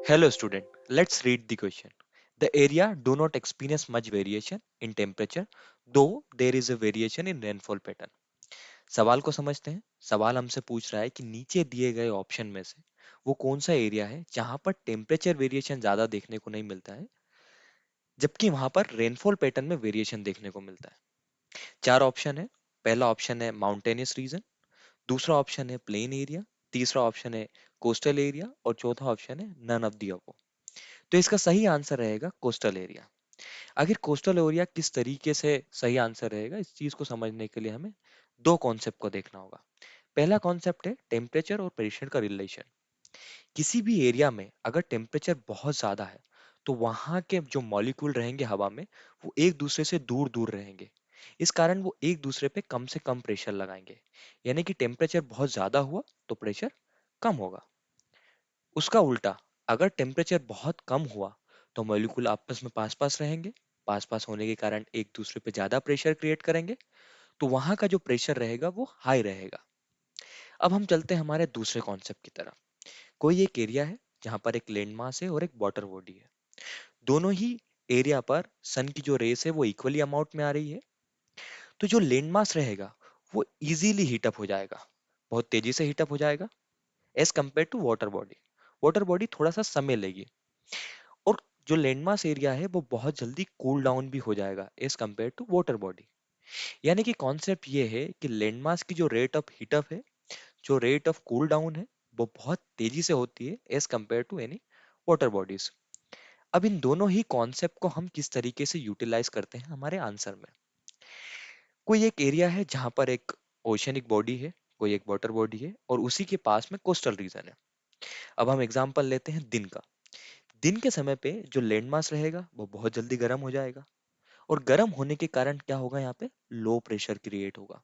Hello student, let's read the question. The area do not experience much variation in temperature, though there is a variation in rainfall pattern. सवाल को समझते हैं। सवाल हमसे पूछ रहा है कि नीचे दिए गए ऑप्शन में से वो कौन सा एरिया है जहां पर टेम्परेचर वेरिएशन ज्यादा देखने को नहीं मिलता है, जबकि वहां पर रेनफॉल पैटर्न में वेरिएशन देखने को मिलता है। चार ऑप्शन है। पहला ऑप्शन है माउंटेनियस रीजन, दूसरा ऑप्शन है प्लेन एरिया, तीसरा ऑप्शन है कोस्टल एरिया और चौथा ऑप्शन है नन ऑफ दी अबव। तो इसका सही आंसर रहेगा कोस्टल एरिया। आखिर कोस्टल एरिया किस तरीके से सही आंसर रहेगा, इस चीज को समझने के लिए हमें दो कॉन्सेप्ट को देखना होगा। पहला कॉन्सेप्ट है टेम्परेचर और प्रेशर का रिलेशन। किसी भी एरिया में अगर टेम्परेचर बहुत ज्यादा है तो वहां के जो मॉलिक्यूल रहेंगे हवा में वो एक दूसरे से दूर दूर रहेंगे। इस कारण वो एक दूसरे पे कम से कम प्रेशर लगाएंगे, यानी कि टेम्परेचर बहुत ज्यादा हुआ तो प्रेशर कम होगा। उसका उल्टा, अगर टेम्परेचर बहुत कम हुआ तो मॉलिक्यूल आपस में पास पास रहेंगे। पास पास होने के कारण एक दूसरे पे ज्यादा प्रेशर क्रिएट करेंगे, तो वहां का जो प्रेशर रहेगा वो हाई रहेगा। अब हम चलते हैं हमारे दूसरे कॉन्सेप्ट की तरफ। कोई एक एरिया है जहां पर एक लैंड मास है और एक वाटर बॉडी है। दोनों ही एरिया पर सन की जो रेस है वो इक्वली अमाउंट में आ रही है। तो जो लैंड मास रहेगा वो इजीली हीटअप हो जाएगा, बहुत तेजी से हीटअप हो जाएगा as compare to water body. Water body थोड़ा सा समय लेगी, और जो लैंडमास एरिया है वो बहुत जल्दी कूल डाउन भी हो जाएगा as compare to water body. यानी कि कॉन्सेप्ट ये है कि लैंडमास की जो रेट ऑफ हीटअप है, जो रेट ऑफ कूल डाउन है, वो बहुत तेजी से होती है as compare to any water bodies. अब इन दोनों ही कॉन्सेप्ट को हम किस तरीके से यूटिलाइज करते हैं हमारे आंसर में। कोई एक एरिया है जहां पर एक ओशनिक बॉडी है, कोई एक वाटर बॉडी है और उसी के पास में कोस्टल रीजन है। अब हम एग्जांपल लेते हैं दिन का। दिन के समय पे जो लैंडमास रहेगा वो बहुत जल्दी गर्म हो जाएगा, और गर्म होने के कारण क्या होगा, यहाँ पे लो प्रेशर क्रिएट होगा।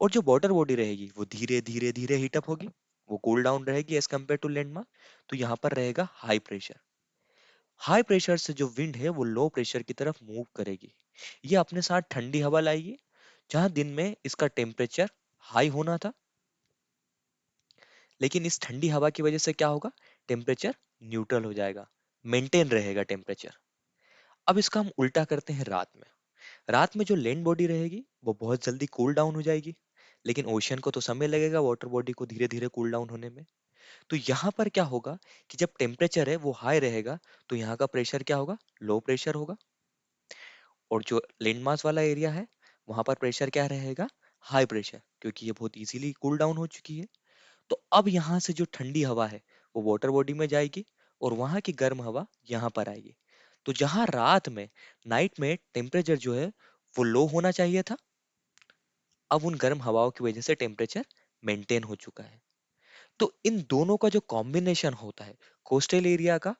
और जो वाटर बॉडी रहेगी वो धीरे धीरे धीरे हीटअप होगी, वो कूल डाउन रहेगी as compare to land mass. तो यहाँ पर रहेगा हाई प्रेशर। हाई प्रेशर से जो विंड है वो लो प्रेशर की तरफ मूव करेगी। ये अपने साथ ठंडी हवा लाएगी। जहां दिन में इसका टेम्परेचर हाई होना था, लेकिन इस ठंडी हवा की वजह से क्या होगा, टेम्परेचर न्यूट्रल हो जाएगा, मेंटेन रहेगा टेम्परेचर। अब इसका हम उल्टा करते हैं रात में। रात में जो लैंड बॉडी रहेगी वो बहुत जल्दी कूल डाउन हो जाएगी, लेकिन ओशियन को तो समय लगेगा वाटर बॉडी को धीरे धीरे कूल डाउन होने में। तो यहाँ पर क्या होगा कि जब टेम्परेचर है वो हाई रहेगा तो यहाँ का प्रेशर क्या होगा, लो प्रेशर होगा। और जो लैंड मास वाला एरिया है वहां पर प्रेशर क्या रहेगा, हाई प्रेशर, क्योंकि ये बहुत इजीली कूल डाउन हो चुकी है। तो अब यहाँ से जो ठंडी हवा है वो वाटर बॉडी में जाएगी, और वहां की गर्म हवा यहाँ पर आएगी। तो जहां रात में, नाइट में टेम्परेचर जो है वो लो होना चाहिए था, अब उन गर्म हवाओं की वजह से टेम्परेचर मेंटेन हो चुका है। तो इन दोनों का जो कॉम्बिनेशन होता है, कोस्टल एरिया का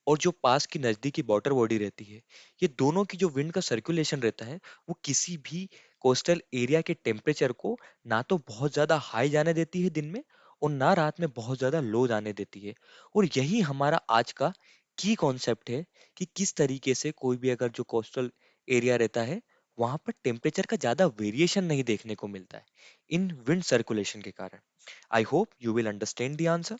और जो पास की नजदीकी वाटर बॉडी रहती है, ये दोनों की जो विंड का सर्कुलेशन रहता है वो किसी भी कोस्टल एरिया के टेम्परेचर को ना तो बहुत ज्यादा हाई जाने देती है दिन में, और ना रात में बहुत ज्यादा लो जाने देती है। और यही हमारा आज का की कॉन्सेप्ट है कि किस तरीके से कोई भी अगर जो कोस्टल एरिया रहता है वहां पर टेम्परेचर का ज्यादा वेरिएशन नहीं देखने को मिलता है इन विंड सर्कुलेशन के कारण। I hope you will understand the answer.